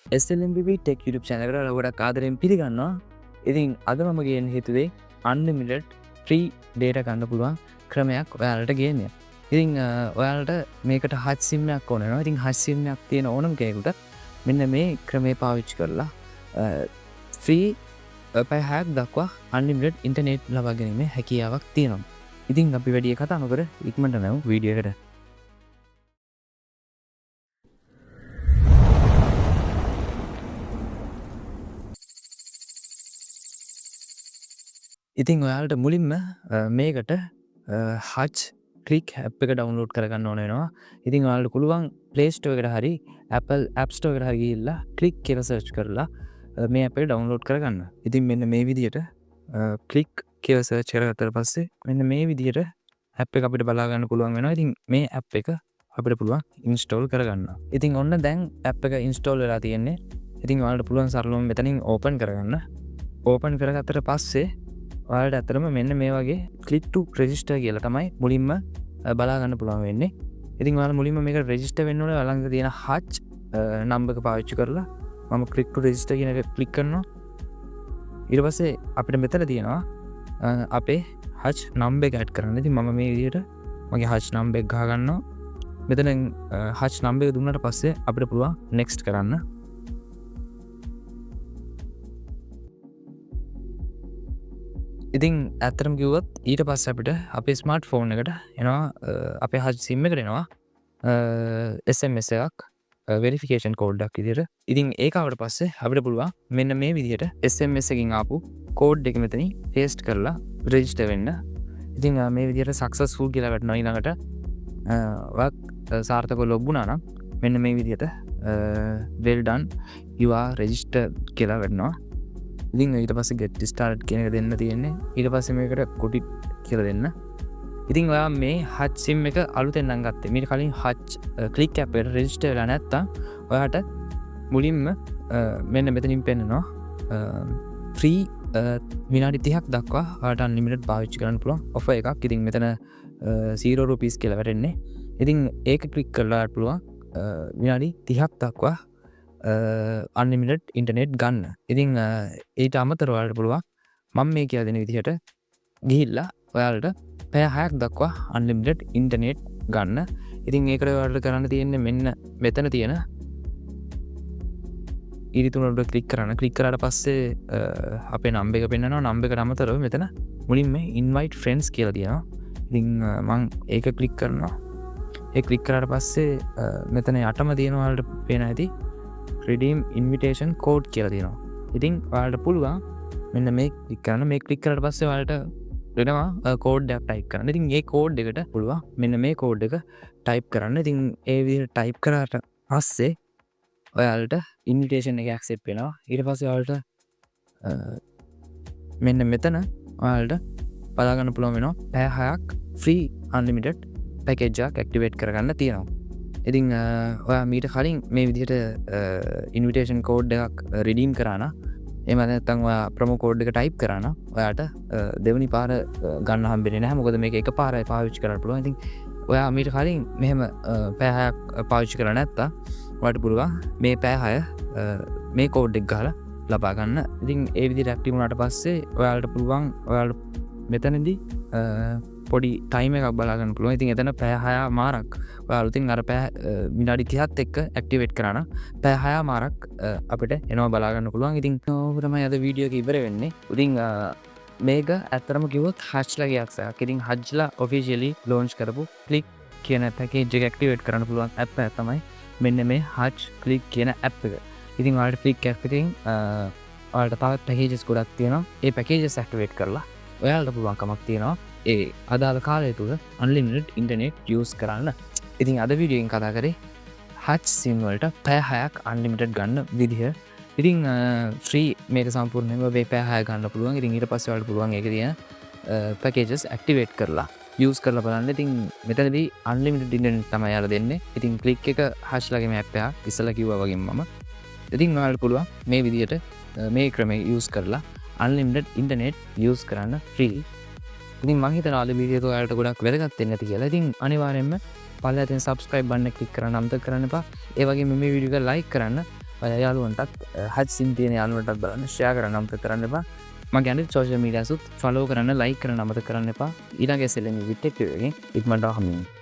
SLMBB tech YouTube channel එකට ගොඩක් ආදරෙන් පිළිගන්නවා. ඉතින් අද මම ගේන්න හේතුවේ unlimited free data ගන්න පුළුවන් ක්‍රමයක් ඔයාලට ගේන්න. ඉතින් ඔයාලට මේකට hot sim එකක් ඕන වෙනවා. ඉතින් hot sim එකක් තියෙන ඕනම කෙනෙකුට මෙන්න මේ ක්‍රමේ පාවිච්චි කරලා free පැය 6ක් දක්වා unlimited internet ලබා ගැනීමේ හැකියාවක් තියෙනවා. ඉතින් අපි වැඩි කතා නොකර ඉක්මනට යමු වීඩියෝ එකට. ඉතින් ඔයාලට මුලින්ම මේකට හච් ක්ලික් ඇප් එක ඩවුන්ලෝඩ් කරගන්න ඕන වෙනවා. ඉතින් ඔයාලට පුළුවන් Play Store එකට හරි Apple App Store එකට හරි ගිහිල්ලා ක්ලික් කියලා සර්ච් කරලා මේ ඇප් එක ඩවුන්ලෝඩ් කරගන්න. ඉතින් මෙන්න මේ විදිහට ක්ලික් කියලා සර්ච් කරගත්තට පස්සේ මෙන්න මේ විදිහට ඇප් එක අපිට බලා ගන්න පුළුවන් වෙනවා. ඉතින් මේ ඇප් එක අපිට පුළුවන් ඉන්ස්ටෝල් කරගන්න. ඉතින් ඔන්න දැන් ඇප් එක ඉන්ස්ටෝල් වෙලා තියෙන්නේ. ඉතින් ඔයාලට පුළුවන් සරලවම මෙතනින් ඕපන් කරගන්න. ඕපන් කරගත්තට පස්සේ ඔයාලට ඇත්තටම මෙන්න මේ වගේ click to register කියලා තමයි මුලින්ම බලා ගන්න පුළුවන් වෙන්නේ. ඉතින් ඔයාලා මුලින්ම මේක register වෙන්න ඕනේ ළඟ තියෙන hutch number එක පාවිච්චි කරලා මම click to register කියන එක click කරනවා. ඊට පස්සේ අපිට මෙතන තියෙනවා අපේ hutch number එක add කරන්න. ඉතින් මම මේ විදිහට මගේ hutch number එක ගහ ගන්නවා. මෙතන hutch number එක දුන්නාට පස්සේ අපිට පුළුවන් next කරන්න. ඉතින් ඇත්තරම් කිව්වොත් ඊට පස්සේ අපිට අපේ ස්මාර්ට් ෆෝන් එකට එනවා අපේ හච් සිම් එකට එනවා SMS එකක් වෙරිෆිකේෂන් කෝඩ් එකක් විදියට. ඉතින් ඒක ආවට පස්සේ අපිට පුළුවන් මෙන්න මේ විදියට SMS එකකින් ආපු කෝඩ් එක මෙතනින් පේස්ට් කරලා රෙජිස්ටර් වෙන්න. ඉතින් මේ විදියට සක්සස්ෆුල් කියලා වැටෙනවා. ඊළඟට ඔයාක් සාර්ථකව ලොග් වුණා නම් මෙන්න මේ විදියට well done you are registered කියලා වැටෙනවා. ඉතින් ඊට පස්සේ get started කියන එක දෙන්න තියෙන්නේ. ඊට පස්සේ මේකට කොටි කියලා දෙන්න. ඉතින් ඔයා මේ hutch sim එක අලුතෙන් නම් ගත්තේ. මීට කලින් hutch click app එකට register වෙලා නැත්තම් ඔයාට මුලින්ම මෙන්න මෙතනින් පෙන්නනවා free විනාඩි 30ක් දක්වා ඔයාට unlimited පාවිච්චි කරන්න පුළුවන් offer එකක්. ඉතින් මෙතන 0 rupees කියලා වැටෙන්නේ. ඉතින් ඒක click කරලා පුළුවන් විනාඩි 30ක් දක්වා unlimited internet ගන්න. ඉතින් ඊට අමතරව ඔයාලට පුළුවන් මම මේ කියලා දෙන විදිහට ගිහිල්ලා ඔයාලට පැය 6ක් දක්වා unlimited internet ගන්න. ඉතින් ඒකට ඔයාලට කරන්න තියෙන්නේ මෙන්න මෙතන තියෙන ඊරිතුන වලට ක්ලික් කරන්න. ක්ලික් කරාට පස්සේ අපේ නම්බර් එක පෙන්නනවා. නම්බර් එකට අමතරව මෙතන මුලින්ම invite friends කියලා තියෙනවා. ඉතින් මම ඒක ක්ලික් කරනවා. ඒ ක්ලික් කරාට පස්සේ මෙතන යටම තියෙනවා ඔයාලට පේන ඇති redeem invitation code කියලා තියෙනවා. ඉතින් ඔයාලට පුළුවන් මෙන්න මේ ක්ලික් කරන්න. මේ ක්ලික් කරාට පස්සේ ඔයාලට දෙනවා කෝඩ් එකක් ටයිප් කරන්න. ඉතින් මේ කෝඩ් එකට පුළුවන් මෙන්න මේ කෝඩ් එක ටයිප් කරන්න. ඉතින් ඒ විදිහට ටයිප් කරාට පස්සේ ඔයාලට ඉන්විටේෂන් එක ඇක්සෙප්ට් වෙනවා. ඊට පස්සේ ඔයාලට මෙන්න මෙතන ඔයාලට බලා ගන්න පුළුවන් වෙනවා පැය 6ක් free unlimited package එකක් activate කරගන්න තියෙනවා. ඉතින් ඔයා මීට කලින් මේ විදිහට ඉන්විටේෂන් කෝඩ් එකක් රිඩීම් කරා නම් එහෙම නැත්නම් ඔයා ප්‍රොමෝ කෝඩ් එක ටයිප් කරා නම් ඔයාට දෙවෙනි පාර ගන්න හම්බෙන්නේ නැහැ. මොකද මේක එකපාරයි පාවිච්චි කරන්න පුළුවන්. ඉතින් ඔයා මීට කලින් මෙහෙම පැය 6ක් පාවිච්චි කරලා නැත්තම් ඔයාට පුළුවන් මේ පැය 6 මේ කෝඩ් එක ගහලා ලබා ගන්න. ඉතින් ඒ විදිහට ඇක්ටිව් වුණාට පස්සේ ඔයාලට පුළුවන් ඔයාලට මෙතනදී පොඩි ටයිම් එකක් බලා ගන්න පුළුවන්. ඉතින් එතන පැය 6 මාරක් ඔයාලුතින් අර පැය විනාඩි 30ත් එක්ක ඇක්ටිවේට් කරා නම් පැය 6 මාරක් අපිට එනවා බලා ගන්න පුළුවන්. ඉතින් ඕක තමයි අද වීඩියෝ එක ඉවර වෙන්නේ. ඉතින් මේක ඇත්තටම කිව්වොත් හච්ලාගේ ඇක්සයක්. ඉතින් හච්ලා ඔෆිෂියලි ලොන්ච් කරපු ක්ලික් කියන පැකේජ් එක ඇක්ටිවේට් කරන්න පුළුවන් ඇප් එක තමයි මෙන්න මේ හච් ක්ලික් කියන ඇප් එක. ඉතින් ඔයාලට ක්ලික් ඇප් එකෙන් ඔයාලට තවත් පැකේජස් ගොඩක් තියෙනවා. ඒ පැකේජස් ඇක්ටිවේට් කරලා ඔයාලට පුළුවන්කමක් තියෙනවා ඒ අදාළ කාලය තුළ unlimited internet use කරන්න. ඉතින් අද වීඩියෝෙන් කතා කරේ hutch sim වලට පැය 6ක් unlimited ගන්න විදිහ. ඉතින් free මේක සම්පූර්ණයෙන්ම මේ පැය 6 ගන්න පුළුවන්. ඉතින් ඊට පස්සේ ඔයාලට පුළුවන් ඒකේ තියෙන packages activate කරලා use කරලා බලන්න. ඉතින් මෙතනදී unlimited internet තමයි යාලා දෙන්නේ. ඉතින් click එක hutchලාගේ map එක ඉස්සලා කිව්වා වගේම මම. ඉතින් ඔයාලට පුළුවන් මේ විදිහට මේ ක්‍රමය use කරලා unlimited internet use කරන්න free. ඉතින් මං හිතනවා අද වීඩියෝ එක ඔයාලට ගොඩක් වැදගත් වෙන්න ඇති කියලා. ඉතින් අනිවාර්යෙන්ම පල්ලෙහාට subscribe බටන් එක ක්ලික් කරන්න අමතක කරන්න එපා. ඒ වගේම මේ වීඩියෝ එක like කරන්න. ඔය යාළුවන්ටත් හත්සින් තියෙන යාළුවන්ටත් බලන්න ෂෙයා කරන්න අමතක කරන්න එපා. මගේ අනිත් සෝෂල් මීඩියාසුත් ෆලෝ කරන්න ලයික් කරන්න අමතක කරන්න එපා. ඊළඟ SLM විඩියෝ එකකින් ඉක්මනට හම්බෙමු.